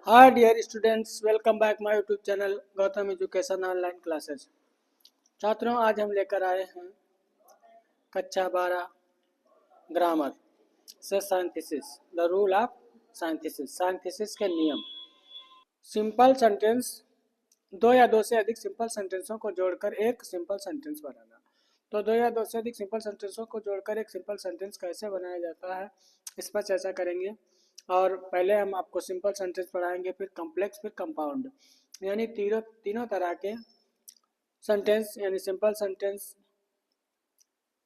Hi dear students, welcome back my YouTube channel Gautam education online classes. छात्रों, आज हम लेकर आए हैं कक्षा 12 ग्रामर से साइंथिसिस, द रूल ऑफ साइंथिसिस के नियम। सिंपल सेंटेंस, दो या दो से अधिक सिंपल सेंटेंसों को जोड़कर एक सिंपल सेंटेंस बनाना। तो दो या दो से अधिक सिंपल सेंटेंसों को जोड़कर एक सिंपल सेंटेंस कैसे बनाया जाता है, इस पर चर्चा करेंगे। और पहले हम आपको सिंपल सेंटेंस पढ़ाएंगे, फिर कॉम्प्लेक्स, फिर कंपाउंड, यानी तीनों तीनों तरह के सेंटेंस, यानी सिंपल सेंटेंस,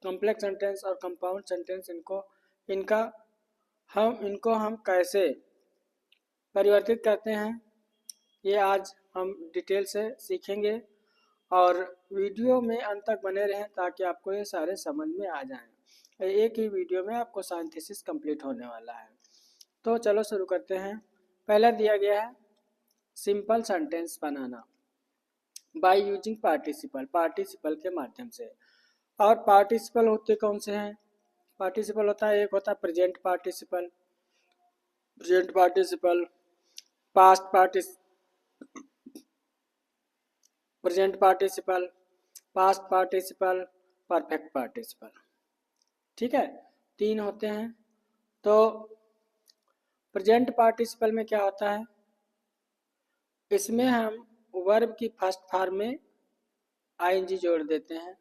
कॉम्प्लेक्स सेंटेंस और कंपाउंड सेंटेंस। इनको हम कैसे परिवर्तित करते हैं, ये आज हम डिटेल से सीखेंगे। और वीडियो में अंत तक बने रहें ताकि आपको ये सारे समझ में आ जाएं। एक ही वीडियो में आपको साइंथिसिस कंप्लीट होने वाला है। तो चलो शुरू करते हैं। पहला दिया गया है simple sentence banana by using participle के माध्यम से। और पार्टिसिपल होते कौन से हैं? पार्टिसिपल होता है, एक होता है present participle, past present participle, past participle, perfect participle. ठीक है, तीन होते हैं। तो प्रेजेंट पार्टिसिपल में क्या होता है, इसमें हम वर्ब की फर्स्ट फॉर्म में आईएनजी जोड़ देते हैं।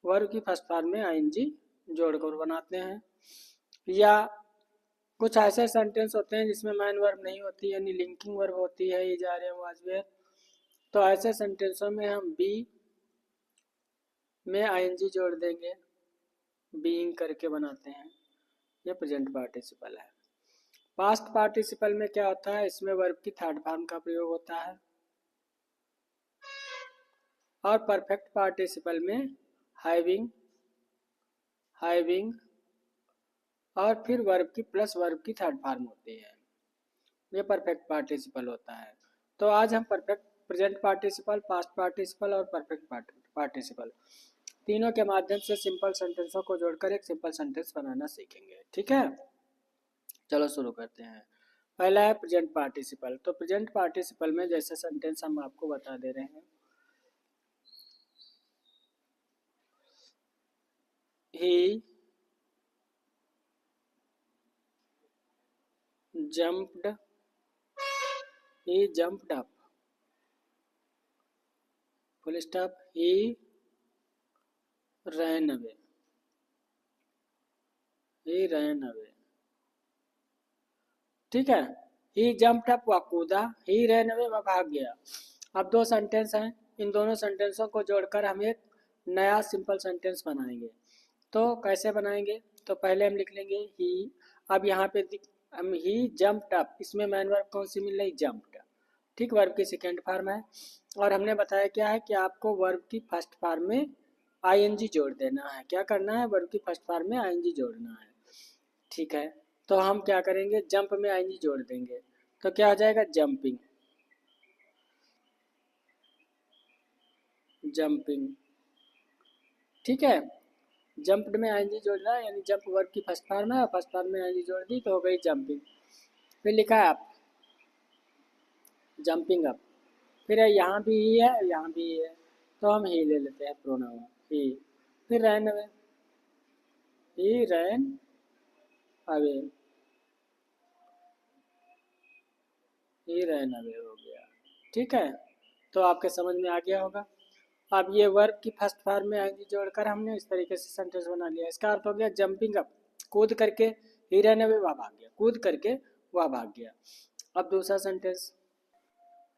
वर्ब की फर्स्ट फॉर्म में आईएनजी जोड़कर बनाते हैं। या कुछ ऐसे सेंटेंस होते हैं जिसमें मैन वर्ब नहीं होती, यानी लिंकिंग वर्ब होती है, is, are, am, was, were. तो ऐसे सेंटेंसों में हम बी में आईएनजी जोड़ देंगे, बीइंग करके बनाते हैं। ये प्रेजेंट पार्टिसिपल है। पास्ट पार्टिसिपल में क्या होता है, इसमें वर्ब की थर्ड फॉर्म का प्रयोग होता है। और परफेक्ट पार्टिसिपल में हैविंग और फिर वर्ब की प्लस वर्ब की थर्ड फॉर्म होती है। ये परफेक्ट पार्टिसिपल होता है। तो आज हम perfect, present participle, past participle और परफेक्ट पार्टिसिपल तीनों के माध्यम से सिंपल सेंटेंसों को जोड़कर एक सिंपल सेंटेंस बनाना सीखेंगे। ठीक है, चलो शुरू करते हैं। पहला है प्रेजेंट पार्टिसिपल। तो प्रेजेंट पार्टिसिपल में जैसे सेंटेंस हम आपको बता दे रहे हैं, ही jumped up, full stop, he ran away, ठीक है। ही जम्प्ड अप, वह कूदा, ही रैन अवे, वह भाग गया। अब दो सेंटेंस हैं, इन दोनों सेंटेंसों को जोड़कर हम एक नया सिंपल सेंटेंस बनाएंगे। तो कैसे बनाएंगे, तो पहले हम लिख लेंगे ही। अब यहाँ पे हम ही जम्प्ड अप, इसमें मैन वर्ब कौन सी मिल रही, जम्प्ड। ठीक, वर्ब की सेकेंड फॉर्म है। और हमने बताया क्या है कि आपको वर्ब की फर्स्ट फॉर्म में आईएनजी जोड़ देना है। क्या करना है, वर्ब की फर्स्ट फॉर्म में आईएनजी जोड़ना है। ठीक है, तो हम क्या करेंगे, जंप में आईएनजी जोड़ देंगे। तो क्या हो जाएगा, जंपिंग। ठीक है, जंप्ड में आईएनजी जोड़ना है, यानी जंप वर्ब की फर्स्ट फॉर्म है, फर्स्ट फॉर्म में आईएनजी जोड़ दी तो हो गई जंपिंग। फिर लिखा है आप जंपिंग अप, फिर यहाँ भी ही है, यहाँ भी ही है, तो हम ही ले लेते हैं प्रोनाउन ही। फिर रैन अवे, ही रैन अवे, हो गया। ठीक है, तो आपके समझ में आ गया होगा। अब ये वर्ब की फर्स्ट फॉर्म में आएंगी जोड़कर हमने इस तरीके से सेंटेंस बना लिया। इसका अर्थ हो गया जंपिंग अप, कूद करके, ही रन अवे, वह भाग गया, कूद करके वह भाग गया। अब दूसरा सेंटेंस,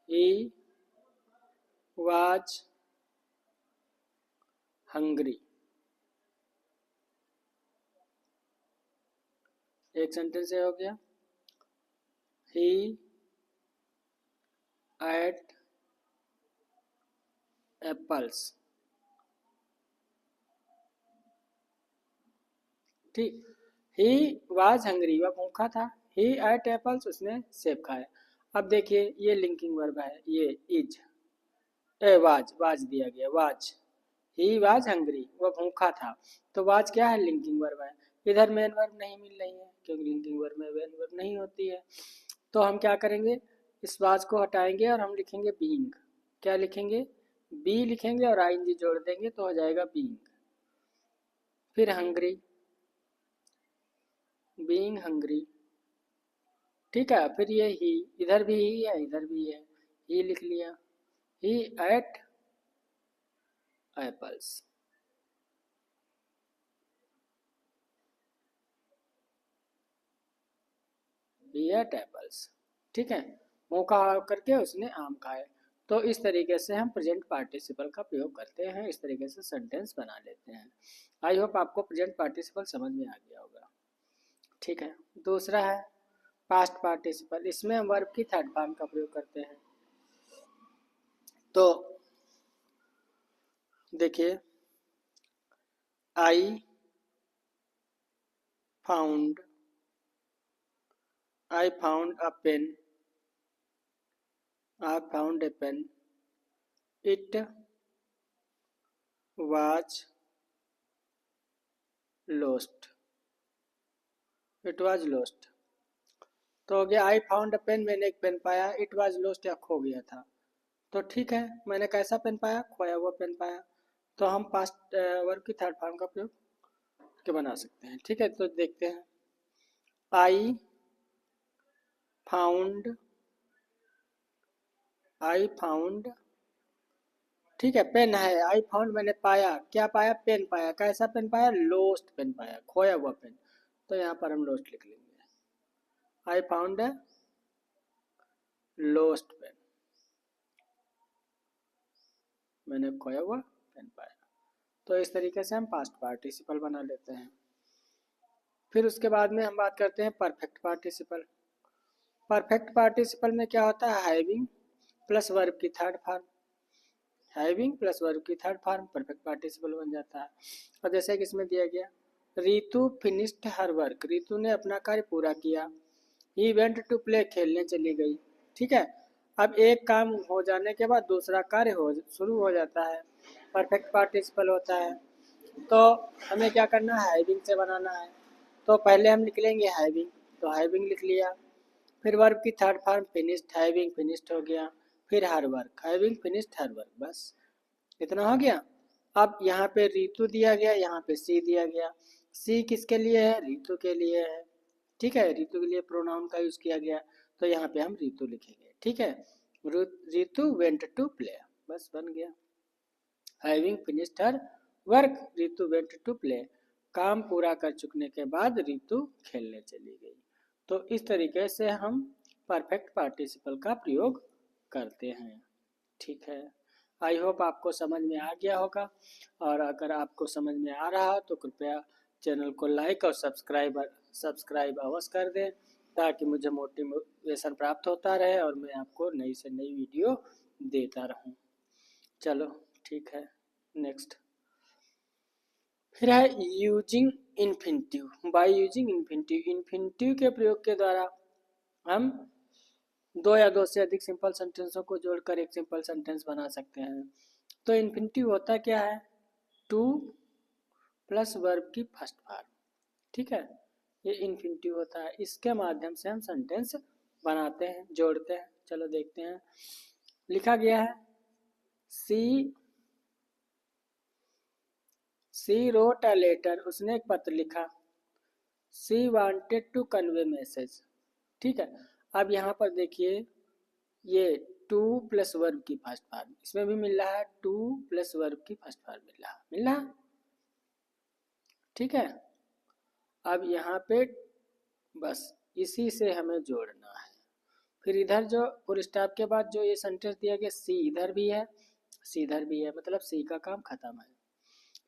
ही वाज हंग्री। एक सेंटेंस ये हो गया, ही एट एप्पल्स। ठीक, ही वाज हंग्री, वह भूखा था, ही एट एप्पल्स, उसने सेब खाए। अब देखिए ये लिंकिंग वर्ब है, ये इज, वाज दिया गया, वाज, ही वाज हंग्री, वह भूखा था। तो वाज क्या है, लिंकिंग वर्ब है। इधर मेन वर्ब नहीं मिल रही है, क्योंकि लिंकिंग वर्ब में मेन वर्ब नहीं होती है। तो हम क्या करेंगे, इस वाज को हटाएंगे और हम लिखेंगे बीइंग। क्या लिखेंगे, बी लिखेंगे और आईएनजी जोड़ देंगे तो हो जाएगा बीइंग। फिर हंग्री, बीइंग हंग्री, ठीक है। फिर ये ही, इधर भी ही है इधर भी है, ही लिख लिया, ही एट एप्पल्स। ही एट एप्पल्स, ठीक है। मुंह खा करके उसने आम खाए। तो इस तरीके से हम प्रेजेंट पार्टिसिपल का प्रयोग करते हैं, इस तरीके से सेंटेंस बना लेते हैं। आई होप आपको प्रेजेंट पार्टिसिपल समझ में आ गया होगा, ठीक है। दूसरा है पास्ट पार्टिसिपल, इसमें हम वर्ब की थर्ड फॉर्म का प्रयोग करते हैं। तो देखिए, I found a pen, I found a pen. It was lost. It was lost. तो हो गया आई फाउंड अ पेन, मैंने एक पेन पाया। इट वाज लोस्ट, या खो गया था। तो ठीक है, मैंने कैसा पेन पाया, खोया हुआ पेन पाया। तो हम पास्ट वर्ब की थर्ड फॉर्म का प्रयोग के बना सकते हैं, ठीक है। तो देखते हैं, आई फाउंड ठीक है, पेन है, आई फाउंड मैंने पाया, क्या पाया, पेन पाया। कैसा पेन पाया, लोस्ट पेन पाया, खोया हुआ पेन। तो यहाँ पर हम लोस्ट लिख लेंगे, I found a lost pen, मैंने खोया हुआ पेन पाया। तो इस तरीके से हम पास्ट पार्टिसिपल बना लेते हैं। फिर उसके बाद में हम बात करते हैं परफेक्ट पार्टिसिपल। परफेक्ट पार्टिसिपल में क्या होता है, हैविंग प्लस वर्ब की third form, having plus verb की थर्ड फॉर्म परफेक्ट पार्टिसिपल बन जाता है। और जैसे कि इसमें दिया गया, Ritu finished her work, Ritu ने अपना कार्य पूरा किया। ही वेंट टू प्ले, खेलने चली गई, ठीक है। अब एक काम हो जाने के बाद दूसरा कार्य हो शुरू हो जाता है, परफेक्ट पार्टिसिपल होता है। तो हमें क्या करना है, हैविंग से बनाना है। तो पहले हम लिख लेंगे हैविंग, तो हैविंग लिख लिया। फिर वर्ब की third form finished, having finished हो गया। फिर her work, having finished her work, बस इतना हो गया। अब यहाँ पे रीतू दिया गया, यहाँ पे सी दिया गया। सी किसके लिए है, रीतू के लिए है, ठीक है। रीतू के लिए प्रोनाउन का यूज किया गया, तो यहाँ पे हम रीतू लिखेंगे, ठीक है। रीतू वेंट टू प्ले, बस बन गया। Having finished her work, Ritu went to play, काम पूरा कर चुकने के बाद रीतू खेलने चली गई। तो इस तरीके से हम परफेक्ट पार्टिसिपल का प्रयोग करते हैं, ठीक है। आई होप आपको समझ में आ गया होगा, और अगर आपको समझ में आ रहा तो कृपया चैनल को लाइक और सब्सक्राइब अवश्य कर दें, ताकि मुझे मोटिवेशन प्राप्त होता रहे और मैं आपको नई से नई वीडियो देता रहूं। चलो ठीक है, नेक्स्ट। फिर है using infinitive, by using infinitive. Infinitive के प्रयोग के द्वारा हम दो या दो से अधिक सिंपल सेंटेंसों को जोड़कर एक सिंपल सेंटेंस बना सकते हैं। तो इन्फिनिटिव होता क्या है, टू प्लस वर्ब की फर्स्ट फॉर्म, ठीक है। ये इन्फिनिटिव होता है, इसके माध्यम से हम सेंटेंस बनाते हैं, जोड़ते हैं। चलो देखते हैं, लिखा गया है, सी रोट अ लेटर, उसने एक पत्र लिखा। सी वांटेड टू कन्वे मैसेज, ठीक है। अब यहाँ पर देखिए, ये टू प्लस वर्ब की फर्स्ट फॉर्म, इसमें भी मिल रहा है, टू प्लस वर्ब की फर्स्ट फॉर्म मिल रहा, ठीक है। अब यहाँ पे बस इसी से हमें जोड़ना है। फिर इधर जो फुल स्टॉप के बाद जो ये सेंटेंस दिया गया, सी इधर भी है, सी इधर भी है, मतलब सी का काम खत्म है,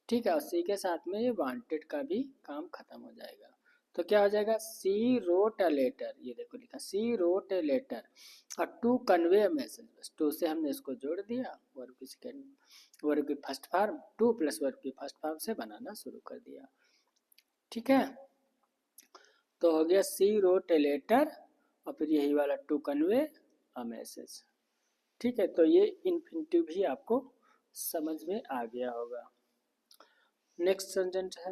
ठीक है। और सी के साथ में ये वांटेड का भी काम खत्म हो जाएगा। तो क्या हो जाएगा, सी रोट अ लेटर, ये देखो लिखा, सी रोट ए लेटर और टू कन्वे अ मैसेज, बस टू से हमने इसको जोड़ दिया, वर्ब की सेकेंड वर्ब की first form, two plus verb की फर्स्ट फॉर्म से बनाना शुरू कर दिया, ठीक है। तो हो गया सी रोट ए लेटर और फिर यही वाला टू कन्वे अ मैसेज, ठीक है। तो ये इन्फिनिटिव भी आपको समझ में आ गया होगा। नेक्स्ट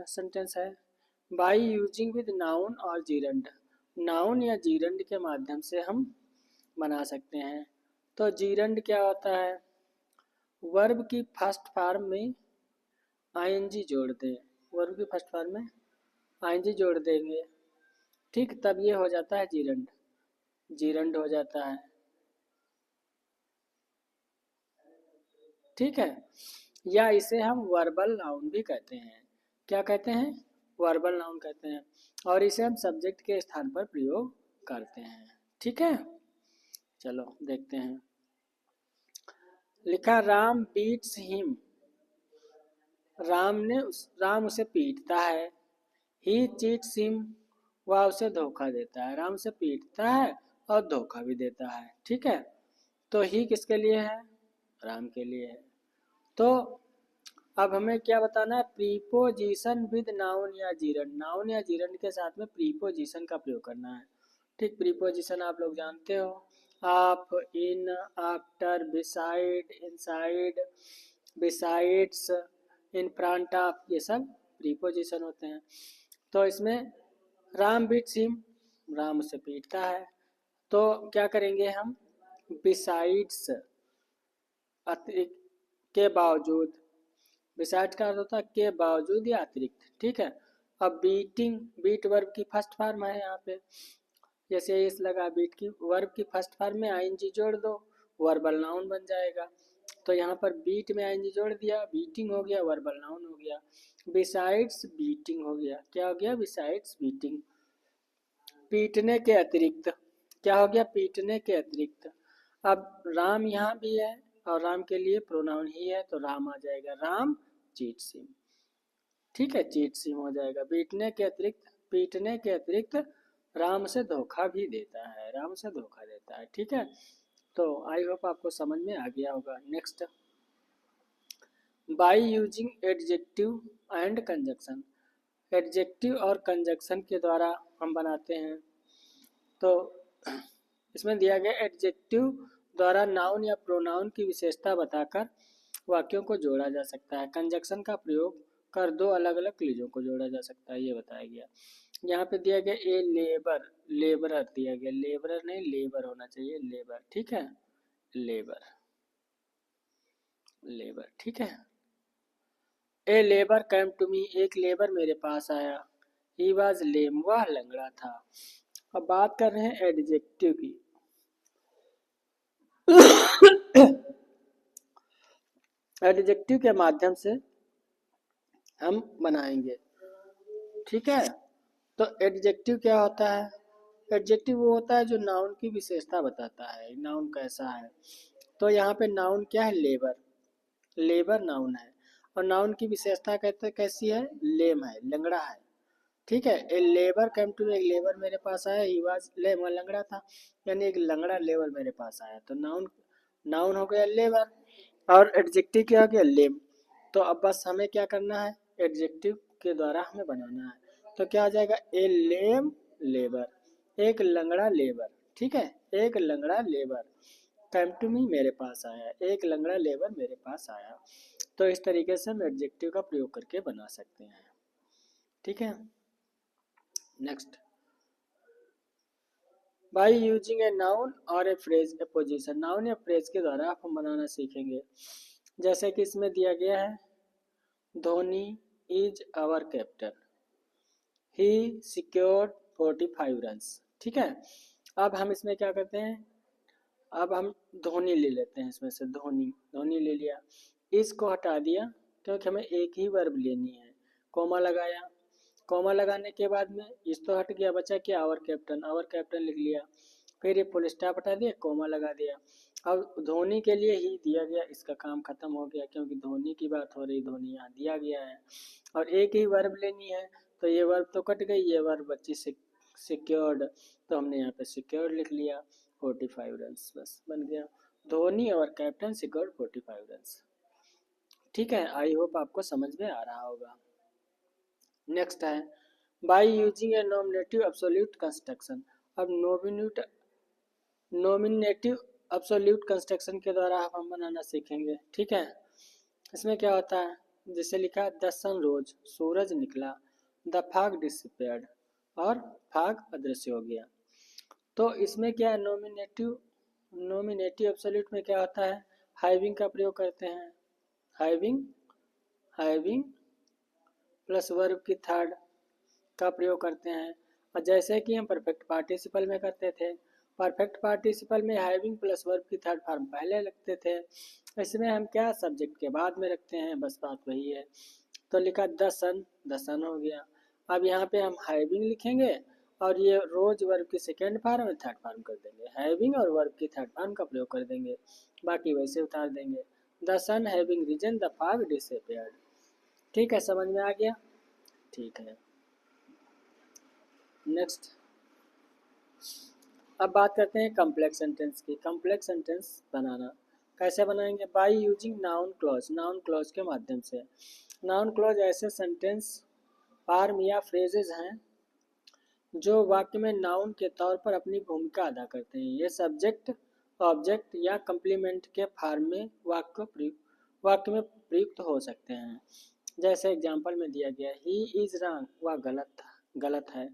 सेंटेंस है बाय यूजिंग विद नाउन और जीरंड। नाउन या जीरंड के माध्यम से हम बना सकते हैं। तो जीरंड क्या होता है, वर्ब की फर्स्ट फॉर्म में आईएनजी जोड़ दें, वर्ब की फर्स्ट फॉर्म में आईएनजी जोड़ देंगे, ठीक, तब ये हो जाता है जीरंड, जीरंड हो जाता है, ठीक है। या इसे हम वर्बल नाउन भी कहते हैं, क्या कहते हैं, वर्बल नाउन कहते हैं, और इसे हम सब्जेक्ट के स्थान पर प्रयोग करते हैं, ठीक है। चलो देखते हैं, लिखा राम बीट्स हिम, राम उसे पीटता है, ही चीट्स हिम, वह उसे धोखा देता है, राम उसे पीटता है और धोखा भी देता है, ठीक है। तो ही किसके लिए है, राम के लिए है। तो अब हमें क्या बताना है, प्रीपोजिशन विद नाउन या जीरंड, नाउन या जीरंड के साथ में प्रीपोजिशन का प्रयोग करना है, ठीक। प्रीपोजिशन आप लोग जानते हो, आप, in, after, beside, inside, besides, in front of, ये सब प्रीपोजिशन होते हैं। तो इसमें राम बीट्स हिम, राम उसे पीटता है, तो क्या करेंगे हम, बिसाइड्स, अतिरिक्त, के बावजूद, बिसाइड्स का अर्थ होता है के बावजूद या अतिरिक्त, ठीक है। अब बीटिंग, बीट वर्ब की फर्स्ट फॉर्म है यहाँ पे, जैसे इस लगा बीट की वर्ब की फर्स्ट फॉर्म में आईएनजी जोड़ दो, वर्बल नाउन बन जाएगा। तो यहाँ पर बीट में आईएनजी जोड़ दिया, बीटिंग हो गया, वर्बल नाउन हो गया। बिसाइड्स बीटिंग हो गया, क्या हो गया, बिसाइड्स बीटिंग। पीटने के अतिरिक्त, क्या हो गया, पीटने के अतिरिक्त। अब राम यहाँ भी है और राम के लिए प्रोनाउन ही है, तो राम आ जाएगा, राम चीट्स हिम, ठीक है, चीट्स हिम हो जाएगा। पीटने के अतिरिक्त राम से धोखा भी देता है, राम से धोखा देता है, ठीक है। तो आई होप आपको समझ में आ गया होगा। Next, by using adjective and conjunction, adjective और कंजक्शन के द्वारा हम बनाते हैं। तो इसमें दिया गया एडजेक्टिव द्वारा नाउन या प्रोनाउन की विशेषता बताकर वाक्यों को जोड़ा जा सकता है, कंजक्शन का प्रयोग कर दो अलग अलग चीजों को जोड़ा जा सकता है, ये बताया गया। यहाँ पे दिया गया ए लेबर, लेबरर दिया गया, लेबरर नहीं लेबर होना चाहिए, लेबर, ठीक है, लेबर, लेबर, ठीक है। A labour came to me, एक लेबर मेरे पास आया, ही वॉज लेम, वह लंगड़ा था। अब बात कर रहे हैं एडजेक्टिव की। एडजेक्टिव के माध्यम से हम बनाएंगे, ठीक है। तो एडजेक्टिव क्या होता है, एडजेक्टिव वो होता है जो नाउन की विशेषता बताता है, नाउन कैसा है। तो यहाँ पे नाउन क्या है, लेबर, लेबर नाउन है, और नाउन की विशेषता कहते कैसी है, लेम है, लंगड़ा है, ठीक है। ए लेबर कैम टू, एक लेबर मेरे पास आया, ही वाज लेम, लंगड़ा था, यानी एक लंगड़ा लेबर मेरे पास आया। तो नाउन, नाउन हो गया लेबर, और एडजेक्टिव क्या हो गया, लेम। तो अब बस हमें क्या करना है, एडजेक्टिव के द्वारा हमें बनाना है। तो क्या आ जाएगा, ए लेम लेबर, एक लंगड़ा लेबर, ठीक है, एक लंगड़ा लेबर कैम टू मी, मेरे पास आया, एक लंगड़ा लेबर मेरे पास आया। तो इस तरीके से हम एडजेक्टिव का प्रयोग करके बना सकते हैं, ठीक है। Next, by using a noun और a phrase a position, noun या फ्रेज के द्वारा आप हम बनाना सीखेंगे। जैसे कि इसमें दिया गया है, Dhoni is our captain, he secured 45 runs, ठीक है। अब हम इसमें क्या करते हैं, अब हम धोनी ले लेते हैं, इसमें से धोनी, धोनी ले लिया, इसको हटा दिया क्योंकि हमें एक ही वर्ब लेनी है, कोमा लगाया, कोमा लगाने के बाद में इस तो हट गया, बचा क्या, आवर कैप्टन, आवर कैप्टन लिख लिया, फिर ये फुल स्टॉप हटा दिया, कोमा लगा दिया। अब धोनी के लिए ही दिया गया, इसका काम खत्म हो गया क्योंकि धोनी की बात हो रही, धोनी यहाँ दिया गया है, और एक ही वर्ब लेनी है, तो ये वर्ब तो कट गई, ये वर्ब बची सिक्योर्ड, तो हमने यहाँ पे सिक्योर्ड लिख लिया, 45 रन्स, बस बन गया, धोनी और कैप्टन सिक्योर्ड 45 रन्स, ठीक है। आई होप आपको समझ में आ रहा होगा। नेक्स्ट है, by using A nominative absolute construction, अब नॉमिनेटिव एब्सोल्यूट कंस्ट्रक्शन के द्वारा हम बनाना सीखेंगे, ठीक है। इसमें क्या होता है, जैसे लिखा द सन रोज, सूरज निकला, द फॉग डिसअपीयर्ड, और भाग अदृश्य हो गया। तो इसमें क्या नॉमिनेटिव एब्सोल्यूट में क्या होता है, हैविंग का प्रयोग करते हैं, हैविंग प्लस वर्ब की थर्ड का प्रयोग करते हैं। और जैसे कि हम परफेक्ट पार्टिसिपल में करते थे, परफेक्ट पार्टिसिपल में हैविंग प्लस वर्ब की थर्ड फॉर्म पहले लगते थे, इसमें हम क्या सब्जेक्ट के बाद में रखते हैं, बस बात वही है। तो लिखा द सन हो गया। अब यहाँ पे हम हैविंग लिखेंगे और ये रोज वर्ब की सेकेंड फॉर्म में थर्ड फॉर्म कर देंगे, हैविंग और वर्ब की थर्ड फॉर्म का प्रयोग कर देंगे, बाकी वैसे उतार देंगे। The sun having risen the fog disappeared. ठीक है, समझ में आ गया? ठीक है, नेक्स्ट अब बात करते हैं कम्प्लेक्स सेंटेंस की। कम्प्लेक्स सेंटेंस बनाना कैसे बनाएंगे, बाय यूजिंग नाउन क्लॉज के माध्यम से। नाउन क्लॉज ऐसे सेंटेंस फॉर्म या फ्रेजेज हैं जो वाक्य में नाउन के तौर पर अपनी भूमिका अदा करते हैं। ये सब्जेक्ट, ऑब्जेक्ट या कम्प्लीमेंट के फॉर्म में वाक्य में प्रयुक्त हो सकते हैं। जैसे एग्जाम्पल में दिया गया, ही इज रॉन्ग, वह गलत है।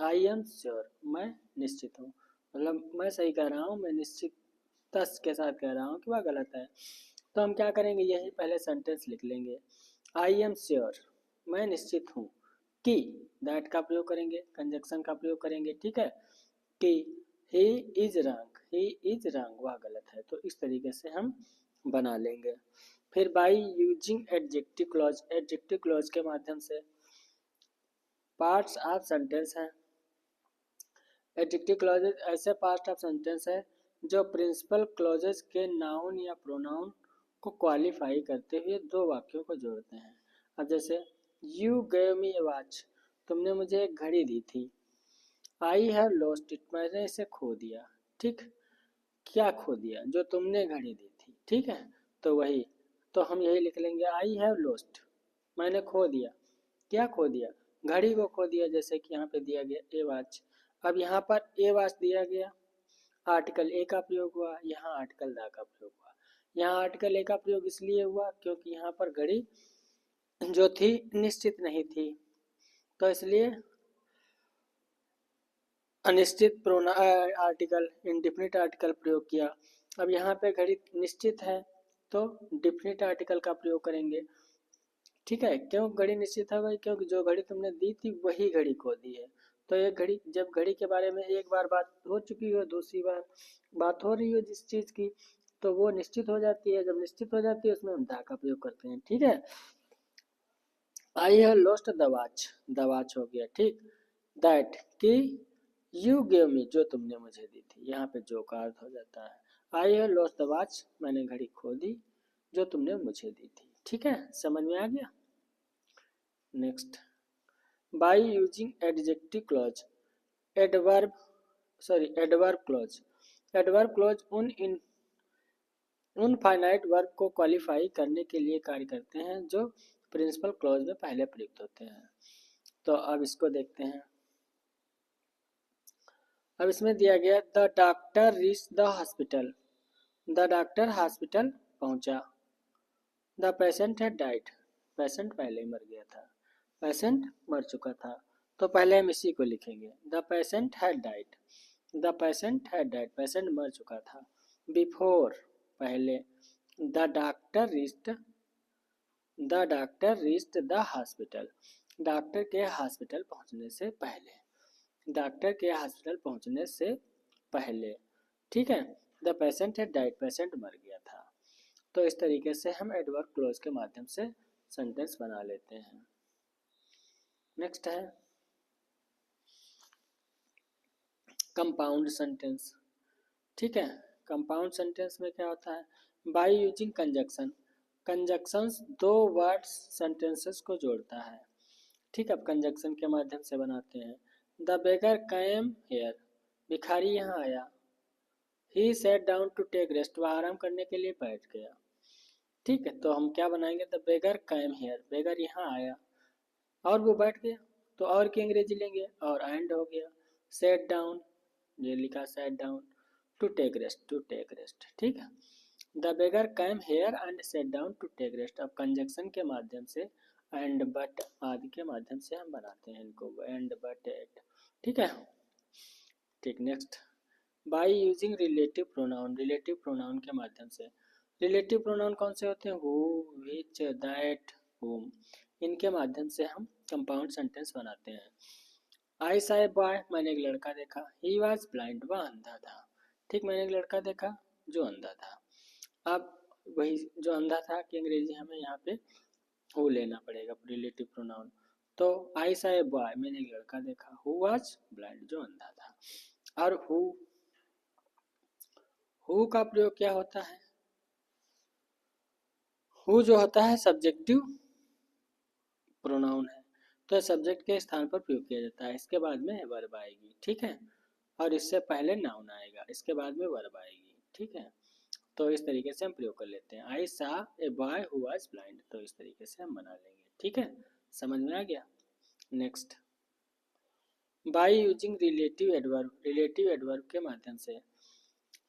आई एम श्योर, मैं निश्चित हूँ, मतलब मैं सही कह रहा हूँ, मैं निश्चित के साथ कह रहा हूँ कि वह गलत है। तो हम क्या करेंगे, यही पहले सेंटेंस लिख लेंगे, आई एम श्योर, मैं निश्चित हूँ कि, दैट का प्रयोग करेंगे, कंजक्शन का प्रयोग करेंगे, ठीक है, कि ही इज रॉन्ग, वह गलत है। तो इस तरीके से हम बना लेंगे। फिर बाय यूजिंग एडजेक्टिव क्लॉज के माध्यम से। पार्ट्स ऑफ सेंटेंस हैं। एडजेक्टिव क्लॉजेज ऐसे पार्ट ऑफ सेंटेंस है जो प्रिंसिपल क्लॉजेज के नाउन या प्रोनाउन को क्वालिफाई करते हुए दो वाक्यों को जोड़ते हैं। अब जैसे you gave me A watch, तुमने मुझे एक घड़ी दी थी। आई हैव लॉस्ट इट, मैंने इसे खो दिया। ठीक, क्या खो दिया, जो तुमने घड़ी दी थी, ठीक है, तो वही, तो हम यही लिख लेंगे, आई हैव लॉस्ट, मैंने खो दिया। क्या खो दिया, घड़ी को खो दिया, जैसे कि यहाँ पे दिया गया ए वॉच। अब यहाँ पर ए वॉच दिया गया, आर्टिकल ए का प्रयोग हुआ, यहाँ आर्टिकल द का प्रयोग हुआ। यहाँ आर्टिकल ए का प्रयोग इसलिए हुआ क्योंकि यहाँ पर घड़ी जो थी निश्चित नहीं थी, तो इसलिए अनिश्चित आर्टिकल, इंडिफिनिट आर्टिकल प्रयोग किया। अब यहाँ पे घड़ी निश्चित है तो डिफिनिट आर्टिकल का प्रयोग करेंगे। ठीक है, क्यों घड़ी निश्चित है भाई, क्योंकि जो घड़ी तुमने दी थी वही घड़ी खो दी है। तो ये घड़ी, जब घड़ी के बारे में एक बार बात हो चुकी हो, दूसरी बार बात हो रही हो जिस चीज़ की, तो वो निश्चित हो जाती है। जब निश्चित हो जाती है उसमें हम दा का प्रयोग करते हैं। ठीक है, I have lost the watch हो गया। ठीक, दैट कि यू गेव मी, जो तुमने मुझे दी थी, यहाँ पे जो का अर्थ हो जाता है। I have lost the watch, मैंने घड़ी खो दी जो तुमने मुझे दी थी। ठीक है, समझ में आ गया? Next, by using adjective clause, adverb clause उन फाइनाइट वर्ब को क्वालिफाई करने के लिए कार्य करते हैं जो प्रिंसिपल क्लॉज में पहले प्रयुक्त होते हैं। तो अब इसको देखते हैं। अब इसमें दिया गया, the doctor reach the hospital, the doctor hospital पहुंचा। The patient had died, patient पहले ही मर गया था, पेशेंट मर चुका था। तो पहले हम इसी को लिखेंगे, the patient had died, the patient had died, patient मर चुका था। बिफोर, पहले, the doctor reached the hospital, doctor के हॉस्पिटल पहुंचने से पहले, डॉक्टर के हॉस्पिटल पहुंचने से पहले। ठीक है, the patient had died, patient मर गया था। तो इस तरीके से हम एडवर्ब क्लॉज के माध्यम से सेंटेंस बना लेते हैं। नेक्स्ट है कंपाउंड सेंटेंस। ठीक है, कंपाउंड सेंटेंस में क्या होता है, बाय यूजिंग कंजक्शंस दो वर्ड्स सेंटेंसेस को जोड़ता है। ठीक है, अब कंजक्शन के माध्यम से बनाते हैं। द बेगर कैम हेयर, भिखारी यहाँ आया। He sat down to take rest, वह आराम करने के लिए बैठ गया। ठीक है, तो हम क्या बनाएंगे, द बेगर कैम हेयर, बेगर यहाँ आया और वो बैठ गया, तो और की अंग्रेजी लेंगे और एंड हो गया। सेट डाउन, ये लिखा sat down, to take rest. ठीक है, the beggar came here and sat down to take rest. अब कंजक्शन के माध्यम से एंड बट आदि के माध्यम से हम बनाते हैं इनको, एंड बट एट। ठीक है। ठीक, next, by using relative pronoun, relative pronoun के माध्यम से। रिलेटिव प्रोनाउन कौन से होते हैं? हु, विच, दैट, हुम, इनके माध्यम से हम कंपाउंड सेंटेंस बनाते हैं। आई सा ए बॉय, मैंने एक लड़का देखा। ही वॉज ब्लाइंड, वह अंधा था। ठीक, मैंने एक लड़का देखा जो अंधा था। अब वही जो अंधा था कि अंग्रेजी हमें यहाँ पे हु लेना पड़ेगा, रिलेटिव प्रोनाउन। तो आई सा ए बॉय, मैंने एक लड़का देखा। हु वॉज ब्लाइंड, जो अंधा था। और हु का प्रयोग क्या होता है? हु जो होता है सब्जेक्टिव प्रोनाउन है, तो सब्जेक्ट के स्थान पर प्रयोग किया जाता है। इसके बाद में वर्ब आएगी, ठीक है, और इससे पहले नाउन आएगा, इसके बाद में वर्ब आएगी, ठीक है। तो इस तरीके से हम प्रयोग कर लेते हैं। आई सा a boy who was blind, तो इस तरीके से हम बना लेंगे, ठीक है। समझ में आ गया? Next, by using relative adverb, relative adverb के माध्यम से।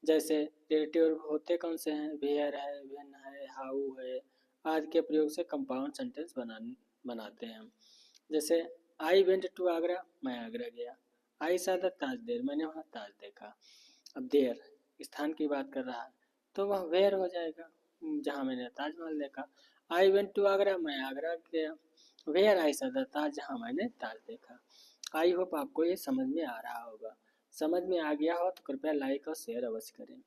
जैसे रिलेटिव एडवर्ब होते कौन से हैं? वेयर है, व्हेन है, हाउ है, आदि के प्रयोग से कंपाउंड सेंटेंस बनाते हैं हम। जैसे आई वेंट टू आगरा, मैं आगरा गया। आई सा द ताज देर, मैंने वहाँ ताज देखा। अब देर स्थान की बात कर रहा है, तो वह वेयर हो जाएगा, जहाँ मैंने ताजमहल देखा। आई वेंट टू आगरा, मैं आगरा गया। वेयर आई सा द ताज, जहाँ मैंने ताज देखा। आई होप आपको ये समझ में आ रहा होगा। समझ में आ गया हो तो कृपया लाइक और शेयर अवश्य करें।